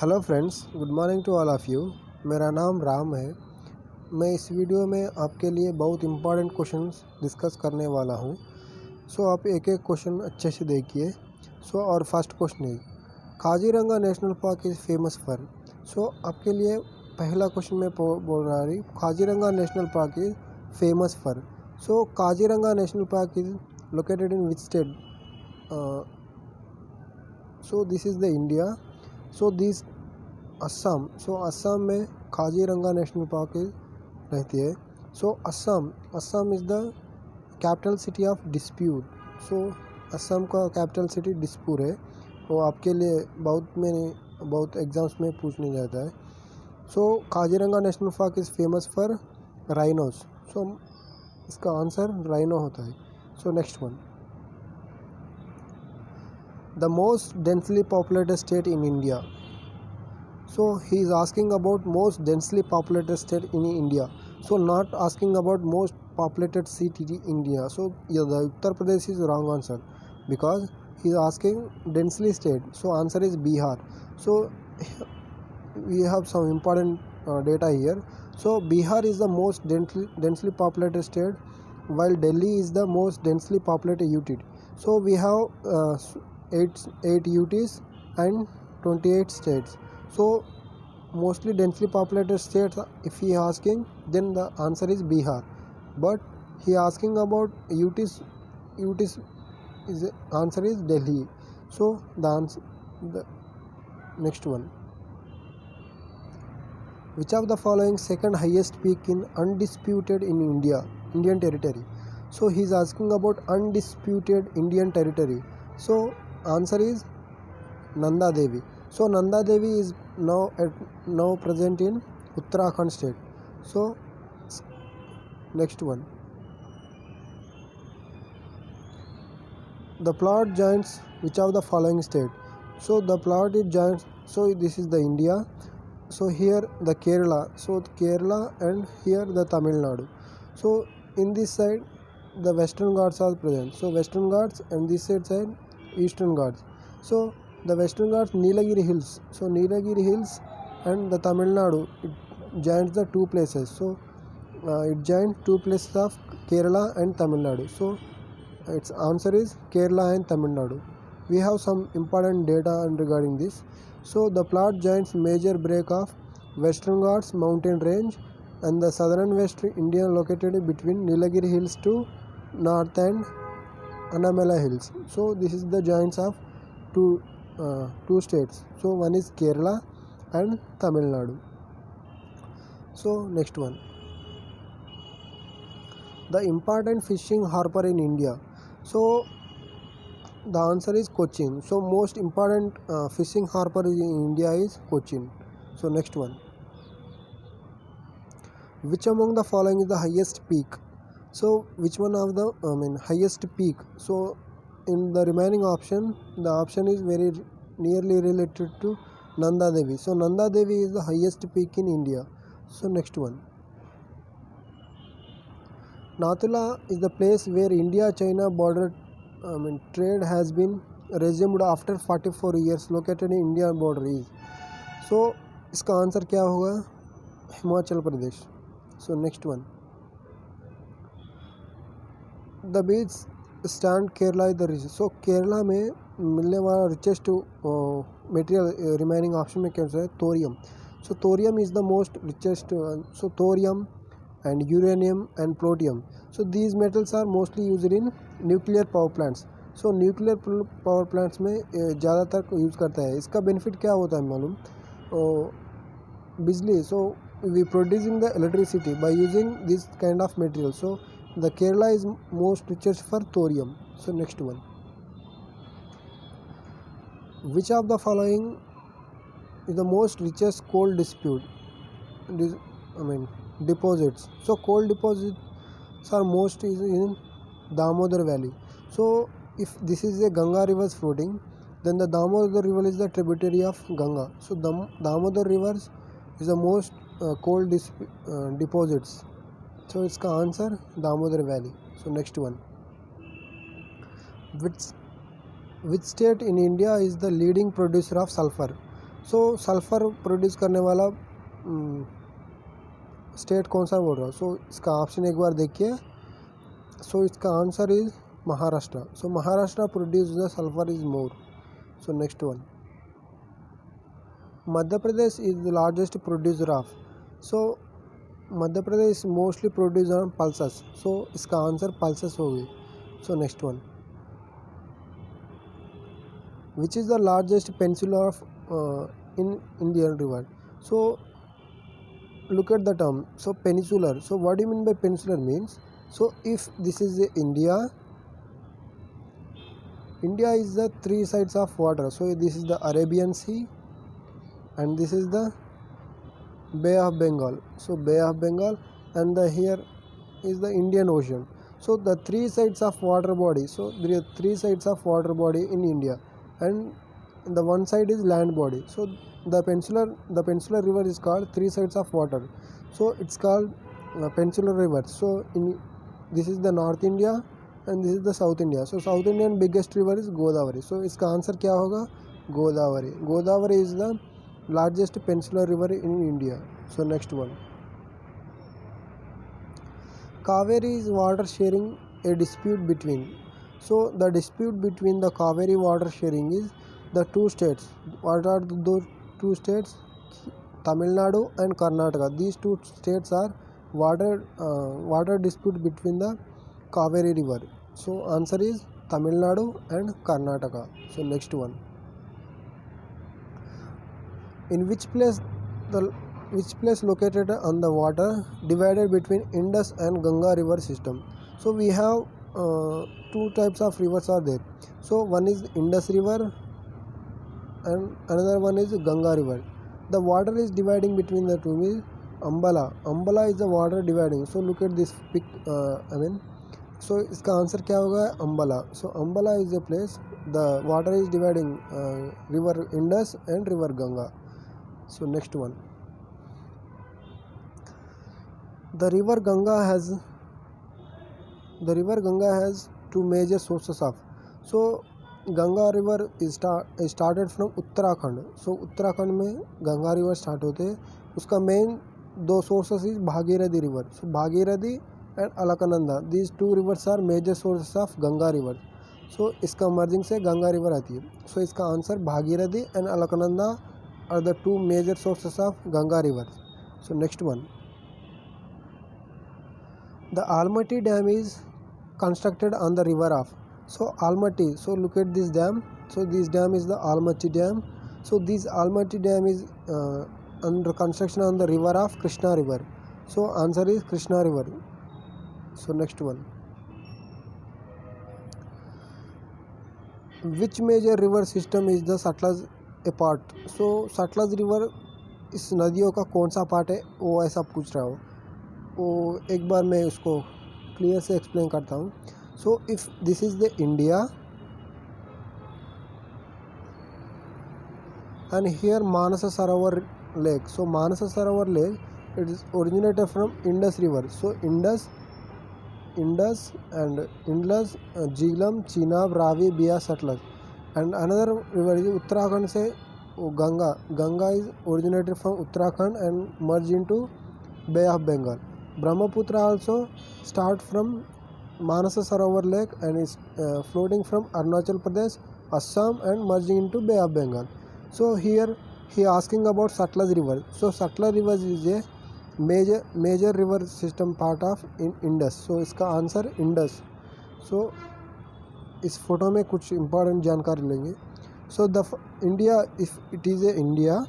Hello friends, good morning to all of you. मेरा नाम राम है। मैं इस वीडियो में आपके लिए बहुत इंपॉर्टेंट क्वेश्चंस डिस्कस करने वाला हूं। आप एक एक क्वेश्चन अच्छे से देखिए। और फर्स्ट क्वेश्चन है, Kaziranga national park is famous for. आपके लिए पहला क्वेश्चन मैं बोल रहा हूँ, Kaziranga national park is famous for. Kaziranga national park is located in which state? This is the India. This Assam. Assam में काजीरंगा नेशनल पार्क रहती है। Assam is the capital city of dispute. Assam का कैपिटल सिटी डिस्पुर है। आपके लिए बहुत एग्जाम्स में पूछने जाता है। Kaziranga national park is famous for rhinos. इसका आंसर राइनो होता है। Next one, the most densely populated state in India. He is asking about most densely populated state in India. Not asking about most populated city in India. Yeah, the Uttar Pradesh is wrong answer because he is asking densely state. Answer is Bihar. We have some important data here. Bihar is the most densely populated state, while Delhi is the most densely populated UT. We have 8 UTs and 28 states. Mostly densely populated states, if he asking, then the answer is Bihar. But he asking about UTs is answer is Delhi. The next one, which of the following second highest peak in undisputed in Indian territory? He is asking about undisputed Indian territory. Answer is Nanda Devi. Nanda Devi is now present in Uttarakhand state. Next one, the plot joins which of the following state? The plot it joins. This is the India. Here the Kerala. Kerala, and here the Tamil Nadu. In this side the Western Ghats are present. Western Ghats, and this side Eastern Ghats. The Western Ghats, Nilagiri Hills. Nilagiri Hills and the Tamil Nadu, it joins the two places. It joins two places of Kerala and Tamil Nadu. Its answer is Kerala and Tamil Nadu. We have some important data regarding this. The plot joins major break of Western Ghats mountain range and the southern West India located between Nilagiri Hills to north and Anamala Hills. This is the joints of two states. One is Kerala and Tamil Nadu. Next one, the important fishing harbor in India. The answer is Cochin. Most important fishing harbor in India is Cochin. Next one, which among the following is the highest peak? Which one of the highest peak? In the remaining option, the option is very nearly related to Nanda Devi. Nanda Devi is the highest peak in India. Next one, Nathula is the place where India-China border trade has been resumed after 44 years, located in India border is. इसका answer क्या होगा? Himachal Pradesh. Next one, the beach stand Kerala is the richest. Kerala में मिलने वाला richest material remaining option में क्या है? Thorium. Thorium is the most richest. Thorium and uranium and plutonium. These metals are mostly used in nuclear power plants. Nuclear power plants में ज़्यादातर use करता है. इसका बेनिफिट क्या होता है मालूम? बिजली. We producing the electricity by using this kind of material. The Kerala is most richest for thorium. Next one, which of the following is the most richest coal deposits? Coal deposits are most is in Damodar Valley. If this is a Ganga river floating, then the Damodar river is the tributary of Ganga. Damodar rivers is the most coal deposits. Its answer Damodar Valley. Next one, which state in India is the leading producer of sulfur? So sulphur produce करने वाला state कौन सा बोल रहा हूँ. सो इसका option एक बार देखिए. सो इसका answer is Maharashtra. So Maharashtra produce the sulphur is more. So next one. Madhya Pradesh is the largest producer of. So Madhya Pradesh mostly produce on pulses. So इसका आंसर पल्सेस होगी. So next one. Which is the largest peninsula of in Indian river. So look at the term. So peninsular. So what do you mean by peninsular means? So if this is India is the three sides of water. So this is the Arabian Sea and this is the Bay of Bengal. So Bay of Bengal and here is the Indian Ocean. So the three sides of water body. So there are three sides of water body in India and the one side is land body. So the peninsular river is called three sides of water. So it's called peninsular river. So this is the North India and this is the South India. So South Indian biggest river is Godavari. So इसका answer क्या होगा? Godavari. Godavari is the largest peninsular river in India. So next one. Kaveri is water sharing a dispute between. So the dispute between the Kaveri water sharing is the two states. What are those two states? Tamil Nadu and Karnataka. These two states are water dispute between the Kaveri river. So answer is Tamil Nadu and Karnataka. So next one. In which place located on the water divided between Indus and Ganga river system? So we have two types of rivers are there. So one is Indus river and another one is Ganga river. The water is dividing between the two is Ambala. Ambala is the water dividing. So look at this pic. So इसका answer क्या होगा? Ambala. So Ambala is the place the water is dividing river Indus and river Ganga. So next one. The river Ganga has two major sources of. So Ganga river started from Uttarakhand. So Uttarakhand में Ganga river start होते हैं. उसका main दो sources is Bhagirathi river. So Bhagirathi and Alaknanda these two rivers are major sources of Ganga river. So इसका merging से Ganga river आती है. So इसका answer Bhagirathi and Alaknanda are the two major sources of Ganga river. So next one. The Almatti dam is constructed on the river of. So Almaty. So look at this dam. So this dam is the Almaty dam. So this Almaty dam is under construction on the river of Krishna river. So answer is Krishna river. So next one. Which major river system is the Satluj a part? So Satluj river इस नदियों का कौन सा part है वो ऐसा पूछ रहा हो. वो एक बार मैं उसको क्लियर से एक्सप्लेन करता हूँ. So if this is the India and here Manasa Sarovar lake. So Manasa Sarovar lake it is originated from Indus river. So Indus and Indus, Jhelum, Chenab, Ravi, Beas, Satluj. And another river is Uttarakhand से Ganga. Ganga is originated from Uttarakhand and merged into Bay of Bengal. Brahmaputra also start from Manasa Sarovar lake and is floating from Arunachal Pradesh, Assam and merging into Bay of Bengal. So here he asking about Satluj river. So Satluj river is a major river system part of Indus. So इसका answer Indus. So इस photo में कुछ important जानकारी लेंगे. So the India, if it is a India,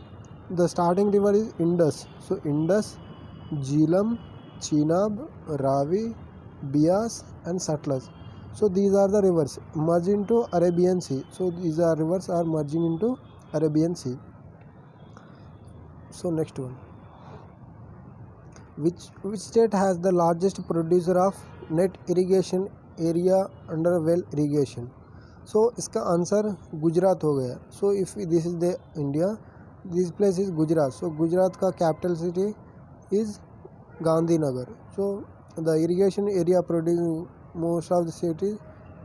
the starting river is Indus. So Indus, Jhelum, Chenab, Ravi, Beas and Satluj. So these are the rivers merge into Arabian Sea. So these are rivers are merging into Arabian Sea. So next one. Which state has the largest producer of net irrigation area under well irrigation? So इसका answer Gujarat हो गया. So if this is the India, this place is Gujarat. So Gujarat का capital city is Gandhinagar. So the irrigation area producing most of the cities,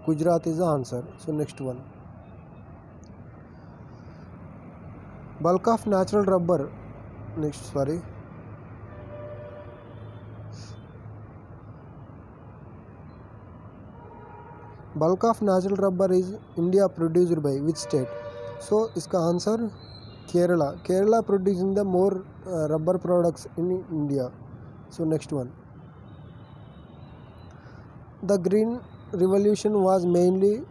Gujarat is the answer. So next one. Bulk of natural rubber. Next, sorry. Bulk of natural rubber is India produced by which state? So इसका answer Kerala. Kerala producing the more rubber products in India. So next one. The Green Revolution was mainly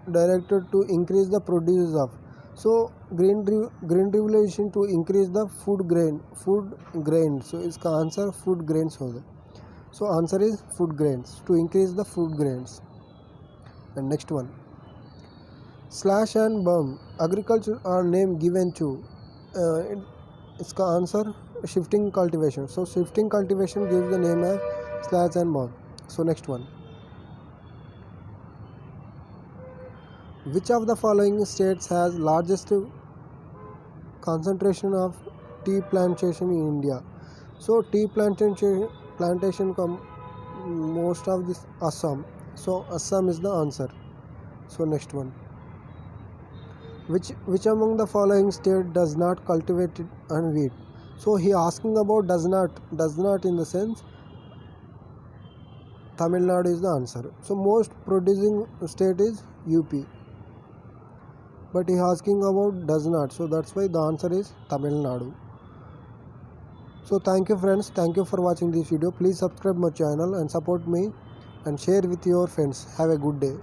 directed to increase the produce of. So green revolution to increase the food grain. So इसका answer food grains होगा. So answer is food grains, to increase the food grains. And next one, slash and burn agriculture are name given to. इसका answer shifting cultivation. So shifting cultivation gives the name as slash and burn. So next one, which of the following states has largest concentration of tea plantation in India? So tea plantation come most of this Assam. So Assam is the answer. So next one, which among the following state does not cultivate and wheat? So he asking about does not in the sense Tamil Nadu is the answer. So most producing state is UP, but he asking about does not, so that's why the answer is Tamil Nadu. So thank you friends, thank you for watching this video. Please subscribe my channel and support me and share with your friends. Have a good day.